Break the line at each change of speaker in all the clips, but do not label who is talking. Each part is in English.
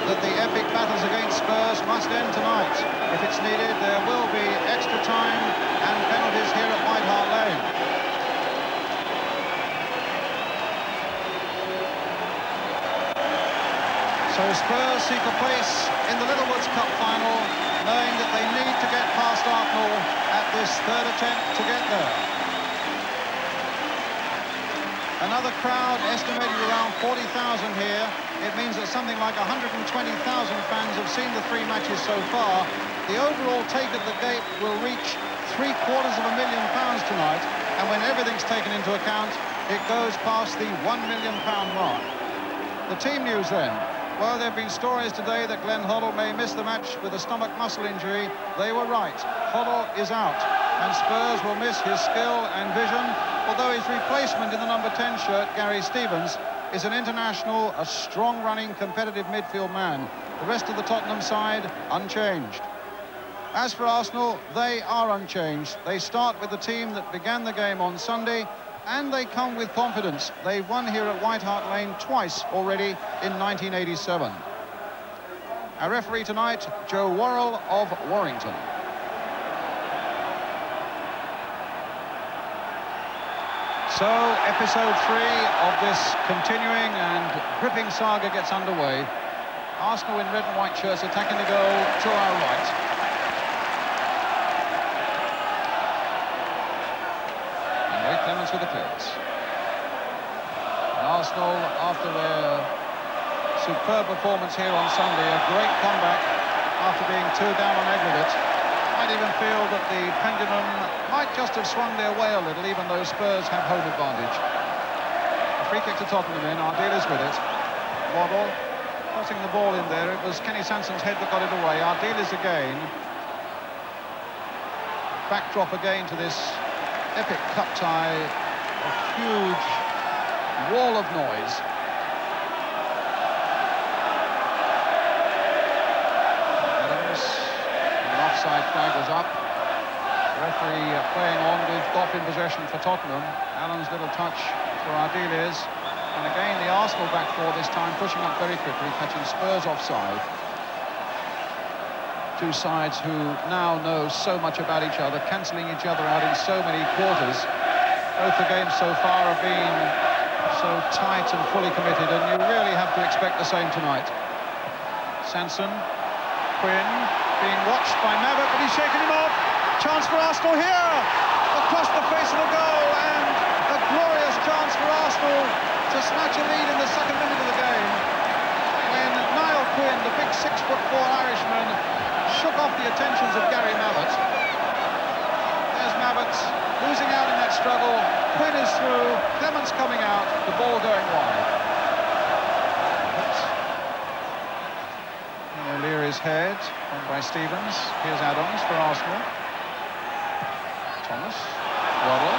that the epic battles against Spurs must end tonight. If it's needed, there will be extra time and penalties here at White Hart Lane. So Spurs seek a place in the Littlewoods Cup final, knowing that they need to get past Arsenal at this third attempt to get there. Another crowd estimated around 40,000 here. It means that something like 120,000 fans have seen the three matches so far. The overall take at the gate will reach £750,000 tonight, and when everything's taken into account, it goes past the £1 million mark. The team news then. Well, there have been stories today that Glenn Hoddle may miss the match with a stomach muscle injury. They were right. Hoddle is out, and Spurs will miss his skill and vision, although his replacement in the number 10 shirt, Gary Stevens, is an international, a strong-running, competitive midfield man. The rest of the Tottenham side, unchanged. As for Arsenal, they are unchanged. They start with the team that began the game on Sunday, and they come with confidence. They've won here at White Hart Lane twice already in 1987. Our referee tonight, Joe Worrell of Warrington. So, episode 3 of this continuing and gripping saga gets underway. Arsenal in red and white shirts attacking the goal to our right. Clements with the clearance. And Arsenal, after their superb performance here on Sunday, a great comeback after being 2 down on aggregate, might even feel that the pendulum might just have swung their way a little, even though Spurs have home advantage. A free kick to Tottenham in, our dealers with it. Waddle tossing the ball in there. It was Kenny Sanson's head that got it away. Our dealers again. Backdrop again to this epic cup tie, a huge wall of noise. Adams, an offside flag was up. The referee playing on with Goff in possession for Tottenham. Allen's little touch for our dealers. And again, the Arsenal back four this time, pushing up very quickly, catching Spurs offside. Two sides who now know so much about each other, cancelling each other out in so many quarters. Both the games so far have been so tight and fully committed, and you really have to expect the same tonight. Sanson, Quinn, being watched by Maverick, but he's shaken him off. Chance for Arsenal here, across the face of the goal, and a glorious chance for Arsenal to snatch a lead in the second minute of the game, when Niall Quinn, the big 6'4" Irishman, shook off the attentions of Gary Mavett. There's Mavett losing out in that struggle. Quinn is through, Clements coming out, the ball going wide. O'Leary's head, won by Stevens. Here's Adams for Arsenal. Thomas, Waddle.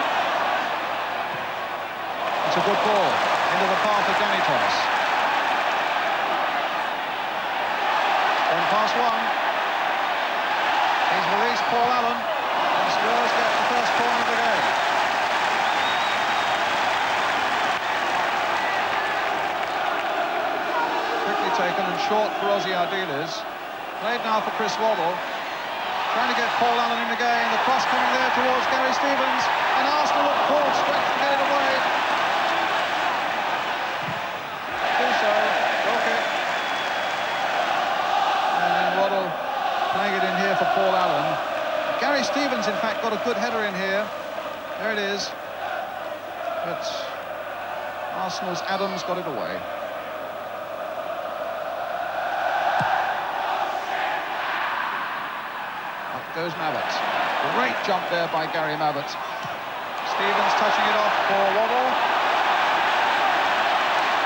It's a good ball into the path of Danny Thomas. Going past one. He's released Paul Allen, and Spurs get the first corner of the game. Quickly taken and short for Ozzy Ardiles. Played now for Chris Waddle. Trying to get Paul Allen in the game. The cross coming there towards Gary Stevens, and Arsenal look full strength to get it away. Do so. Okay. And Waddle playing it in here for Paul Allen. Gary Stevens, in fact, got a good header in here. There it is. But Arsenal's Adams got it away. Up goes Mavett. Great jump there by Gary Mavett. Stevens touching it off for Waddle.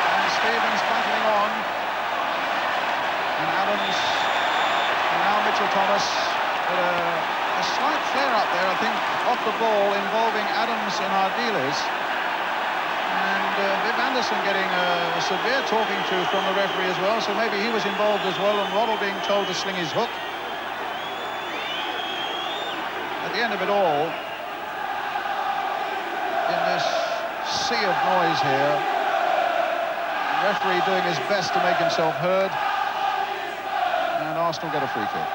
And Stevens battling on. And Adams. Now Mitchell Thomas with a slight flare-up there, I think, off the ball involving Adams and Ardiles. And Viv Anderson getting a severe talking to from the referee as well, so maybe he was involved as well, and Waddle being told to sling his hook. At the end of it all, in this sea of noise here, the referee doing his best to make himself heard. Arsenal get a free kick.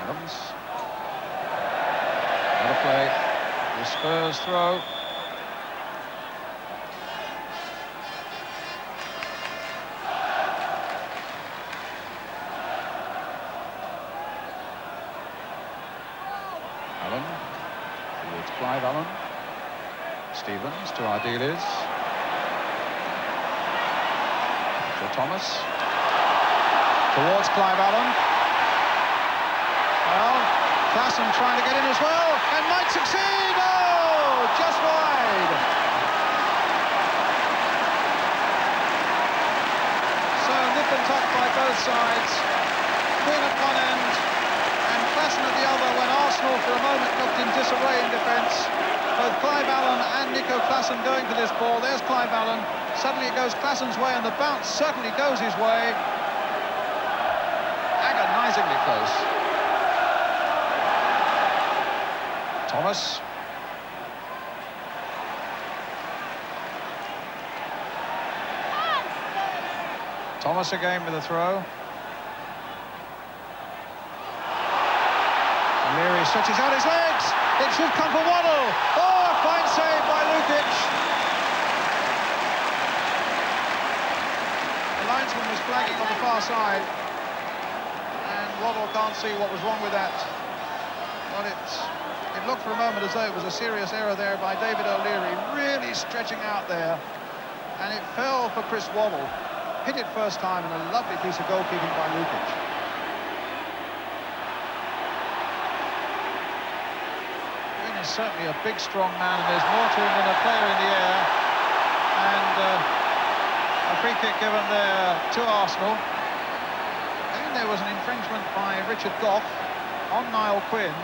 Adams. What a play. The Spurs throw. Allen. Towards Clive Allen. Stevens to Ardiles. To Thomas. Towards Clive Allen. Well, Klassen trying to get in as well, and might succeed! Oh, just wide! So nip and tuck by both sides. Quinn at one end, and Klassen at the other, when Arsenal for a moment looked in disarray in defence. Both Clive Allen and Nico Klassen going for this ball. There's Clive Allen. Suddenly it goes Klassen's way, and the bounce certainly goes his way. Agonisingly close. Thomas. Thomas again with a throw. Leary stretches out his legs. It should come for Waddle. Oh, a fine save by Lukic. The linesman was flagging on the far side, and Waddle can't see what was wrong with that. But it looked for a moment as though it was a serious error there by David O'Leary, really stretching out there, and it fell for Chris Waddle. Hit it first time, and a lovely piece of goalkeeping by Lukic. Quinn is certainly a big, strong man, and there's more to him than a player in the air. And a free kick given there to Arsenal. And there was an infringement by Richard Gough on Niall Quinn.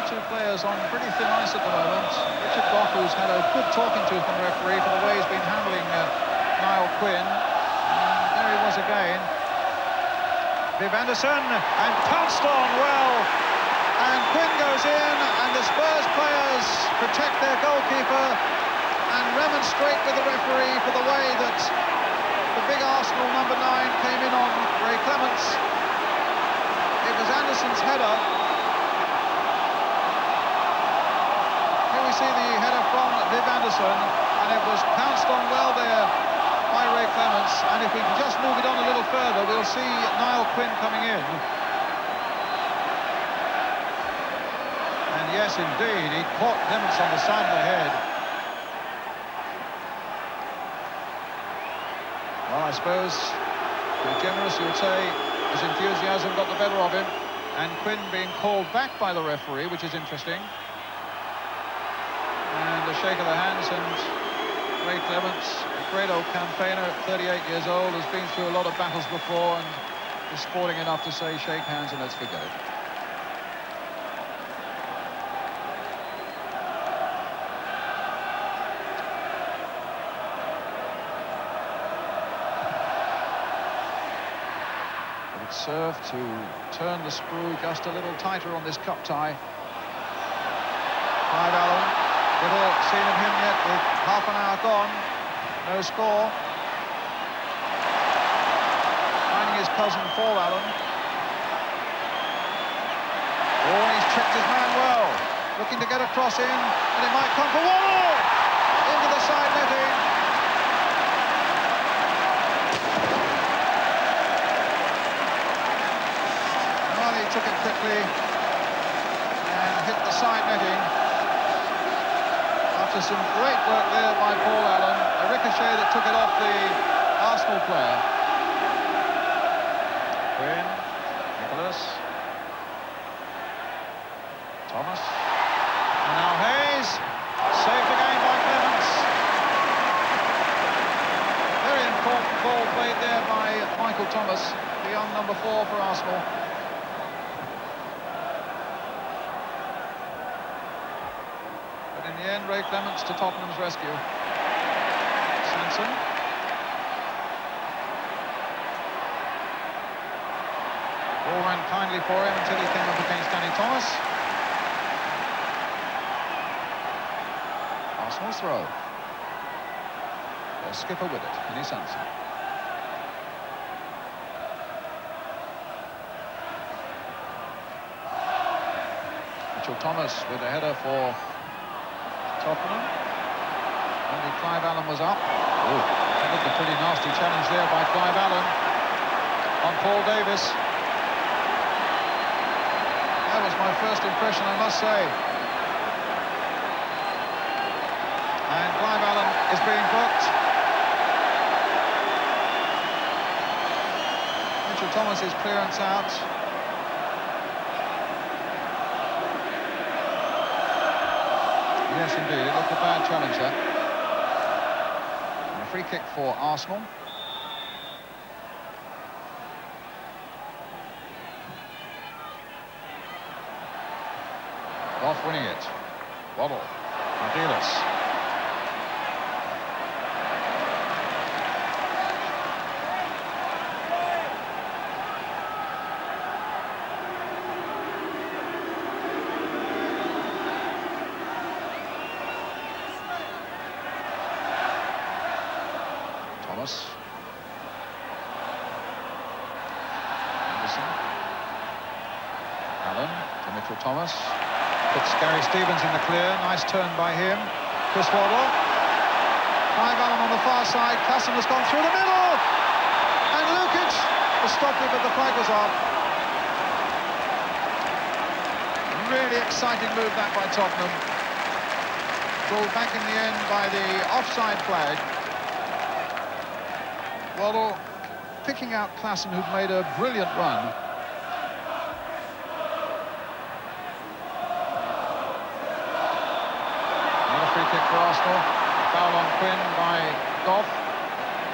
Two players on pretty thin ice at the moment. Richard Gough, who's had a good talking to from the referee for the way he's been handling Niall Quinn. And there he was again. Viv Anderson, and pounced on well. And Quinn goes in, and the Spurs players protect their goalkeeper and remonstrate with the referee for the way that the big Arsenal number 9 came in on Ray Clements. It was Anderson's header. We see the header from Viv Anderson, and it was pounced on well there by Ray Clements. And if we can just move it on a little further, we'll see Niall Quinn coming in. And yes, indeed, he caught Clements on the side of the head. Well, I suppose, to be generous, you would say his enthusiasm got the better of him, and Quinn being called back by the referee, which is interesting. And a shake of the hands, and Ray Clements, a great old campaigner at 38 years old, has been through a lot of battles before and is sporting enough to say shake hands and let's forget it. But it served to turn the screw just a little tighter on this cup tie. Clive Allen. Little seen of him yet with half an hour gone. No score. Finding his cousin Paul Allen. Oh, he's checked his man well. Looking to get a cross in, and it might come for Waddle! Into the side netting. Well, he took it quickly and hit the side netting. After some great work there by Paul Allen, a ricochet that took it off the Arsenal player. Quinn, Nicholas, Thomas, and now Hayes, saved again by Clements. Very important ball played there by Michael Thomas, the young number 4 for Arsenal. In the end, Ray Clements to Tottenham's rescue. Sanson. Ball ran kindly for him until he came up against Danny Thomas. Arsenal's throw. Their skipper with it, Kenny Sanson. Thomas with a header for Tottenham. Only Clive Allen was up. Oh, that was a pretty nasty challenge there by Clive Allen on Paul Davis. That was my first impression, I must say. And Clive Allen is being booked. Mitchell Thomas's clearance out. Yes, indeed. It looked a bad challenge, that. And a free kick for Arsenal. Off winning it. Waddle. Mardelis. Anderson. Allen to Mitchell Thomas. Puts Gary Stevens in the clear. Nice turn by him. Chris Waddle. Clive Allen on the far side. Klassen has gone through the middle. And Lukic has stopped it, but the flag was off. Really exciting move that by Tottenham. Called back in the end by the offside flag. Waddle picking out Klassen, who'd made a brilliant run. Another free kick for Arsenal. Foul on Quinn by Goff.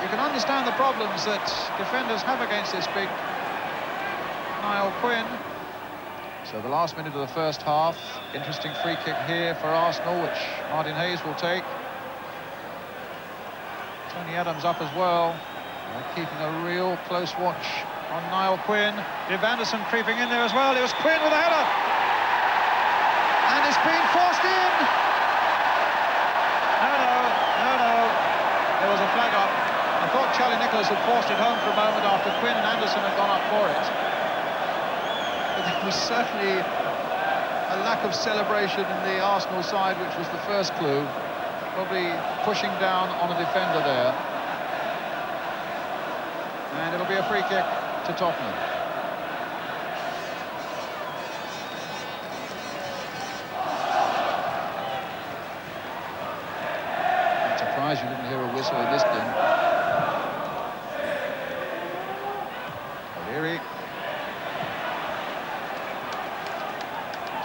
You can understand the problems that defenders have against this big Niall Quinn. So the last minute of the first half. Interesting free kick here for Arsenal, which Martin Hayes will take. Tony Adams up as well. They're keeping a real close watch on Niall Quinn. Viv Anderson creeping in there as well. It was Quinn with a header. And it's been forced in. No. There was a flag up. I thought Charlie Nicholas had forced it home for a moment after Quinn and Anderson had gone up for it. But there was certainly a lack of celebration in the Arsenal side, which was the first clue. Probably pushing down on a defender there. And it'll be a free kick to Tottenham. I'm surprised you didn't hear a whistle in this game. O'Leary.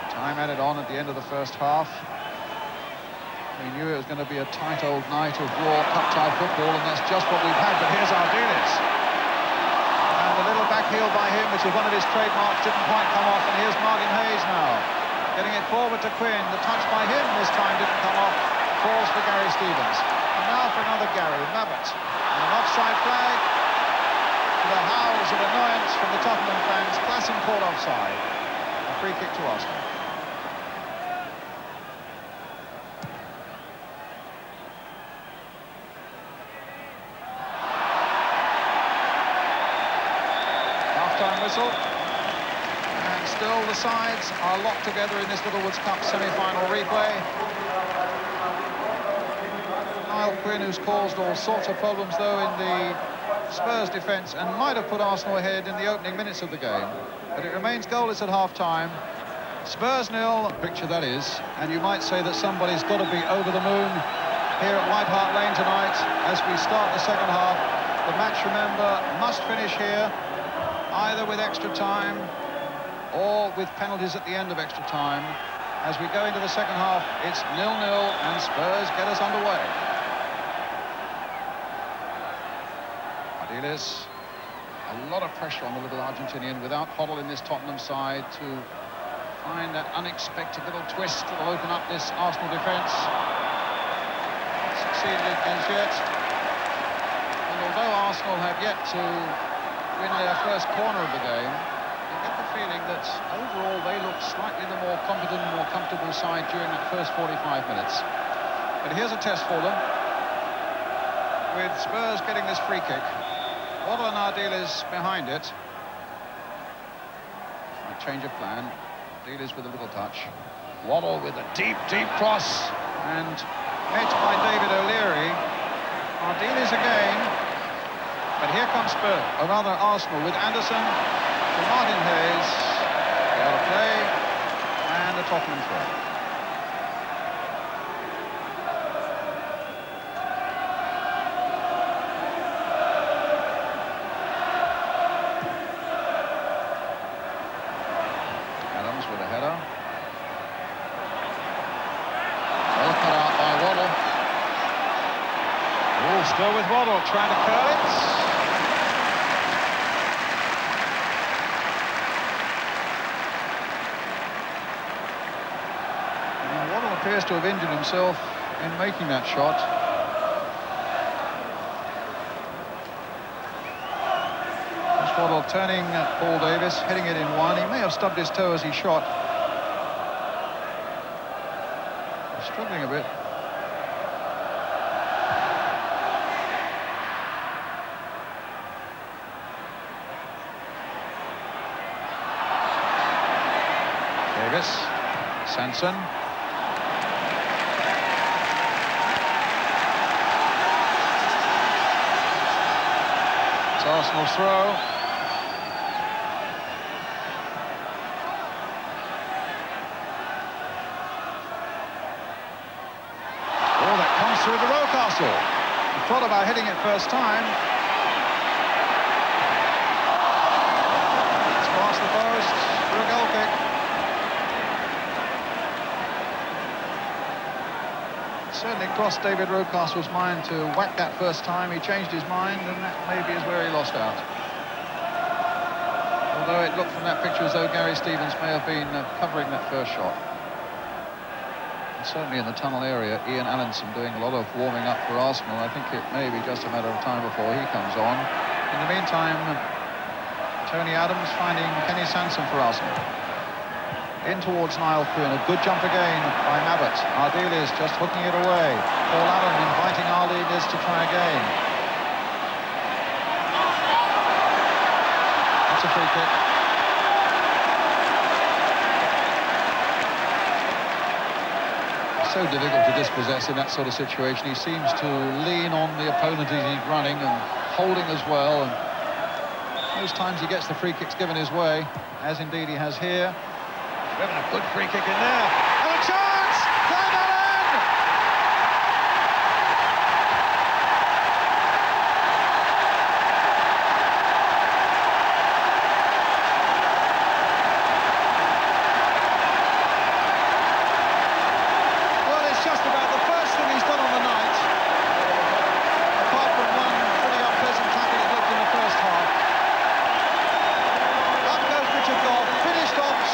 Time added on at the end of the first half. We knew it was going to be a tight old night of raw cup-tie football, and that's just what we've had. But here's Ardiles. A little back heel by him, which is one of his trademarks, didn't quite come off, and here's Martin Hayes now. Getting it forward to Quinn. The touch by him this time didn't come off. Falls for Gary Stevens. And now for another Gary, Mabbott. And an offside flag. To the howls of annoyance from the Tottenham fans. Klassen caught offside. A free kick to Arsenal. Whistle. And still the sides are locked together in this Littlewoods Cup semi-final replay. Niall Quinn, who's caused all sorts of problems though in the Spurs defence and might have put Arsenal ahead in the opening minutes of the game, but it remains goalless at half-time. Spurs 0, picture that is, and you might say that somebody's got to be over the moon here at White Hart Lane tonight as we start the second half. The match, remember, must finish here, either with extra time or with penalties at the end of extra time. As we go into the second half, it's 0-0 and Spurs get us underway. Ardiles, a lot of pressure on the little Argentinian without Hoddle in this Tottenham side to find that unexpected little twist that will open up this Arsenal defence. Not succeeded as yet. And although Arsenal have yet to win their first corner of the game, you get the feeling that overall they look slightly the more competent, more comfortable side during that first 45 minutes. But here's a test for them, with Spurs getting this free kick. Waddle and Ardil is behind it. A change of plan. Ardil is with a little touch. Waddle with a deep, deep cross, and hit by David O'Leary. Ardil is again, but here comes Spurs, or rather Arsenal, with Anderson to Martin Hayes. Out of play, and a Tottenham throw. With a header. Well cut out by Waddle. Oh, still with Waddle, trying to curl it. And Waddle appears to have injured himself in making that shot. Waddle turning Paul Davis, hitting it in one. He may have stubbed his toe as he shot. He's struggling a bit. Davis, Sanson. It's Arsenal's throw. Through the Rocastle. He thought about hitting it first time. It's past the post for a goal kick. It certainly crossed David Rocastle's mind to whack that first time. He changed his mind, and that maybe is where he lost out. Although it looked from that picture as though Gary Stevens may have been covering that first shot. Certainly in the tunnel area, Ian Allinson doing a lot of warming up for Arsenal. I think it may be just a matter of time before he comes on. In the meantime, Tony Adams finding Kenny Sanson for Arsenal. In towards Niall Quinn, a good jump again by Mabbott. Ardil is just hooking it away. Paul Allen inviting Ardil is to try again. That's a free kick. So difficult to dispossess in that sort of situation. He seems to lean on the opponent as he's running and holding as well, and most times he gets the free kicks given his way, as indeed he has here. Driven a good free kick in there, and a chance! Clive Allen!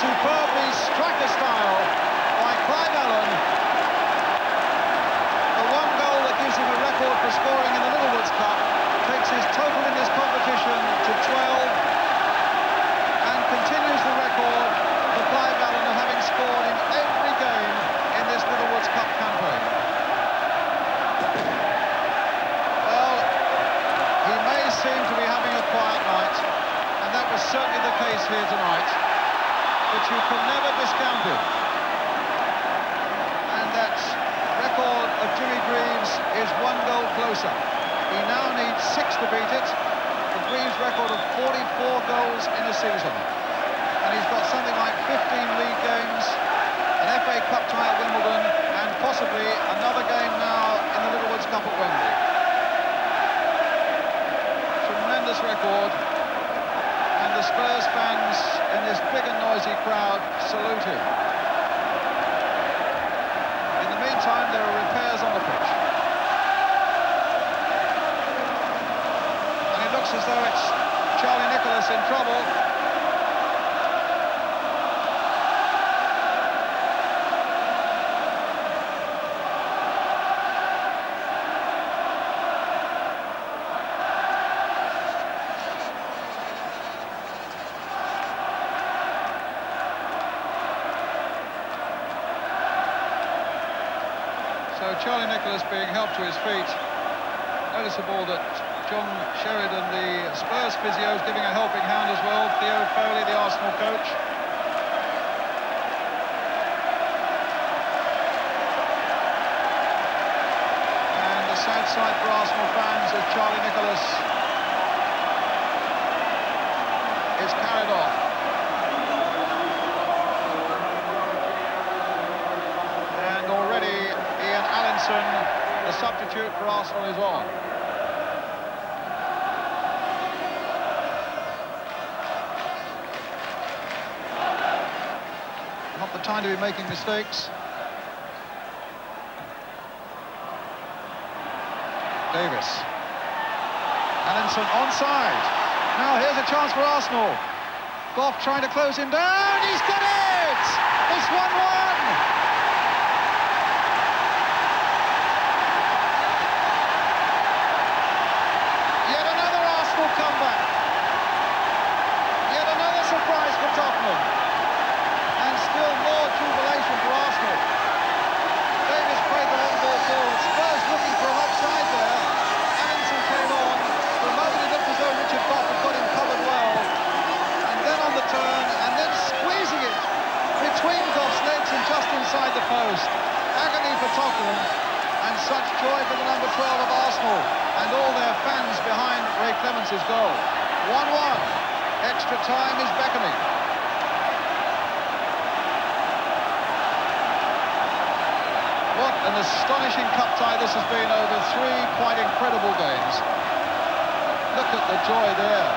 Superbly striker style by Clive Allen. The one goal that gives him a record for scoring in the Littlewoods Cup takes his total in this competition to 12 and continues the record for Clive Allen of having scored in every game in this Littlewoods Cup campaign. Well, he may seem to be having a quiet night, and that was certainly the case here tonight. But you can never discount him. And that record of Jimmy Greaves is one goal closer. He now needs 6 to beat it. The Greaves record of 44 goals in a season. And he's got something like 15 league games, an FA Cup tie at Wimbledon, and possibly another game now in the Littlewoods Cup at Wembley. Tremendous record. And the Spurs fans in this big and noisy crowd salute him. In the meantime, there are repairs on the pitch. And it looks as though it's Charlie Nicholas in trouble. Charlie Nicholas being helped to his feet. Noticeable that John Sheridan, the Spurs physio, is giving a helping hand as well. Theo Foley, the Arsenal coach. And a sad sight for Arsenal fans as Charlie Nicholas is carried off. And already Ian Allinson, the substitute for Arsenal, is on. Not the time to be making mistakes. Davis. Allinson onside. Now here's a chance for Arsenal. Goff trying to close him down. He's got it! It's 1-1. Comeback. Yet another surprise for Tottenham. And still more jubilation for Arsenal. Davis played the long ball forward. Spurs looking for an offside there. Allinson came on. For a moment it looked as though Richard Goff had got him covered well. And then on the turn, and then squeezing it between Goff's legs and just inside the post. Agony for Tottenham. And such joy for the number 12 of Arsenal and all their fans behind Ray Clements' goal. 1-1. Extra time is beckoning. What an astonishing cup tie this has been over 3 quite incredible games. Look at the joy there.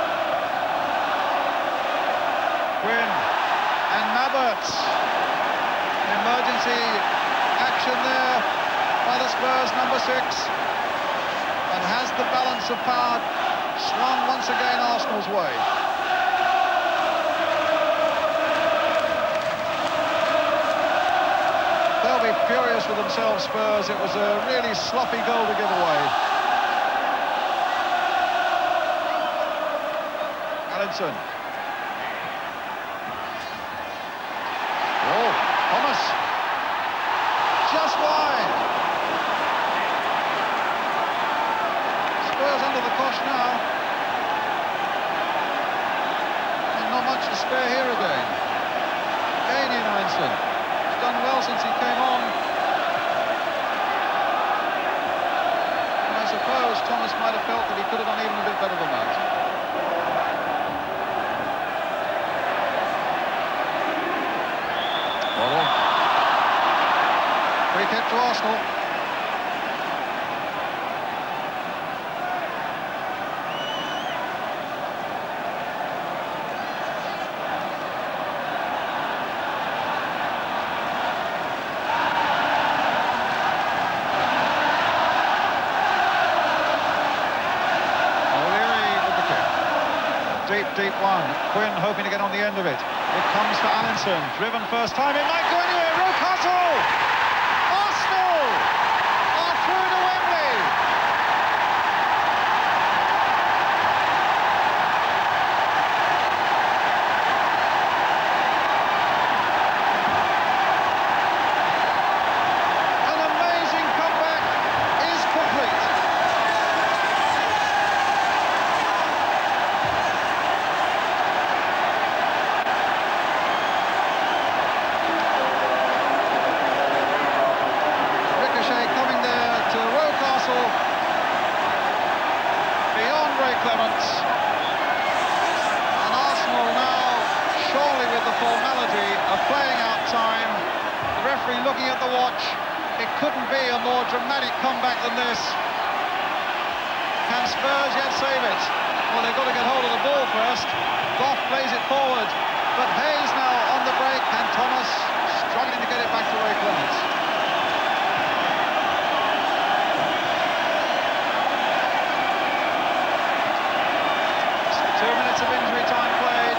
Quinn and Mabbott. Emergency action there by the Spurs number 6, and has the balance of power swung once again Arsenal's way. They'll be furious with themselves, Spurs. It was a really sloppy goal to give away. Allinson. Oh, Thomas. Just wide. Under the cosh now, and not much to spare here again. Again Ian Allinson. He's done well since he came on. And I suppose Thomas might have felt that he could have done even a bit better than that. Ball. Free kick to Arsenal. Deep one. Quinn hoping to get on the end of it. It comes for Allinson. Driven first time. It might go anywhere. Rocastle! Arsenal are through to Wembley. An amazing comeback is complete. Clements, and Arsenal now surely with the formality of playing out time. The referee looking at the watch. It couldn't be a more dramatic comeback than this. Can Spurs yet save it? Well, they've got to get hold of the ball first. Goff plays it forward, but Hayes now on the break, and Thomas struggling to get it back to Ray Clements. 2 minutes of injury time played.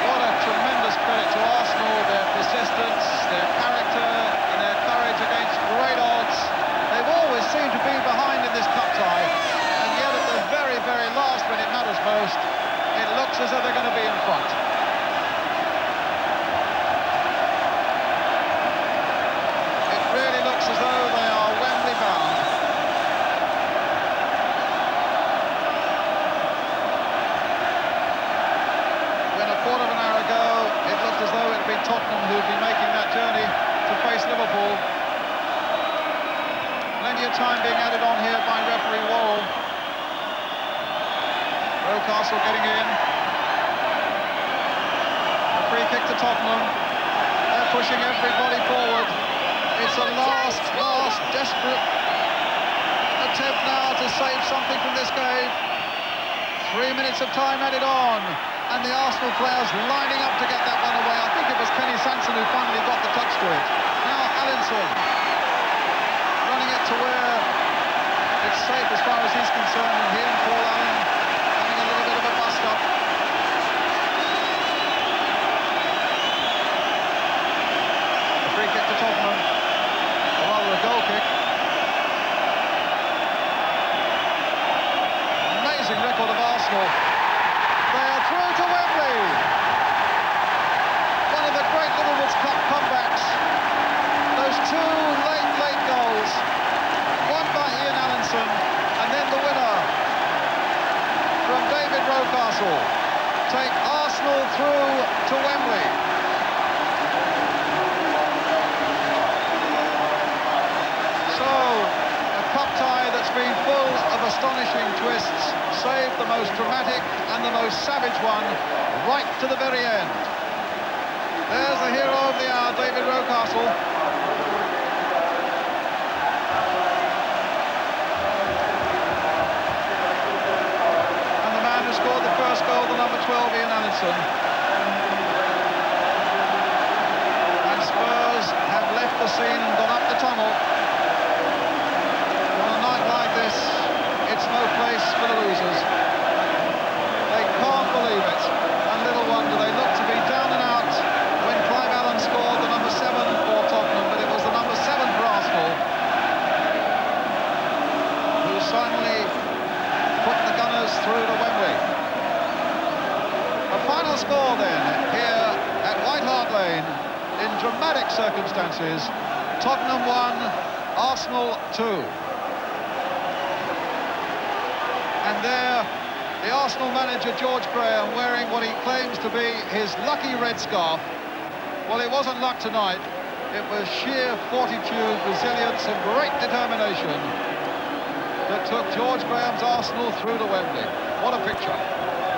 What a tremendous credit to Arsenal, their persistence, their character and their courage against great odds. They've always seemed to be behind in this cup tie, and yet at the very, very last, when it matters most, it looks as though they're going to be in front. Tottenham who'd be making that journey to face Liverpool. Plenty of time being added on here by referee Worrell. Rocastle getting in. A free kick to Tottenham. They're pushing everybody forward. It's a last desperate attempt now to save something from this game. 3 minutes of time added on, and the Arsenal players lining up to get that one away. I think it was Kenny Sanson who finally got the touch to it. Now Alisson running it to where it's safe as far as he's concerned, and he and Paul Allen having a little bit of a bust-up. A free kick to Tottenham, or rather a goal kick. Amazing record of Arsenal. They are through to Wembley. One of the great Littlewoods Cup comebacks. Those two late goals, one by Ian Allinson, and then the winner from David Rocastle, take Arsenal through to Wembley. So, a cup tie that's been full of astonishing twists, saved the most dramatic and the most savage one right to the very end. There's the hero of the hour, David Rocastle. And the man who scored the first goal, the number 12, Ian Allinson. And Spurs have left the scene and gone up the tunnel. On a night like this, it's no place for the losers. They can't believe it, and little wonder they look to be down and out when Clive Allen scored the number 7 for Tottenham, but it was the number 7 for Arsenal who finally put the Gunners through to Wembley. A final score then here at White Hart Lane in dramatic circumstances. Tottenham 1, Arsenal 2. And there, the Arsenal manager, George Graham, wearing what he claims to be his lucky red scarf. Well, it wasn't luck tonight. It was sheer fortitude, resilience and great determination that took George Graham's Arsenal through to Wembley.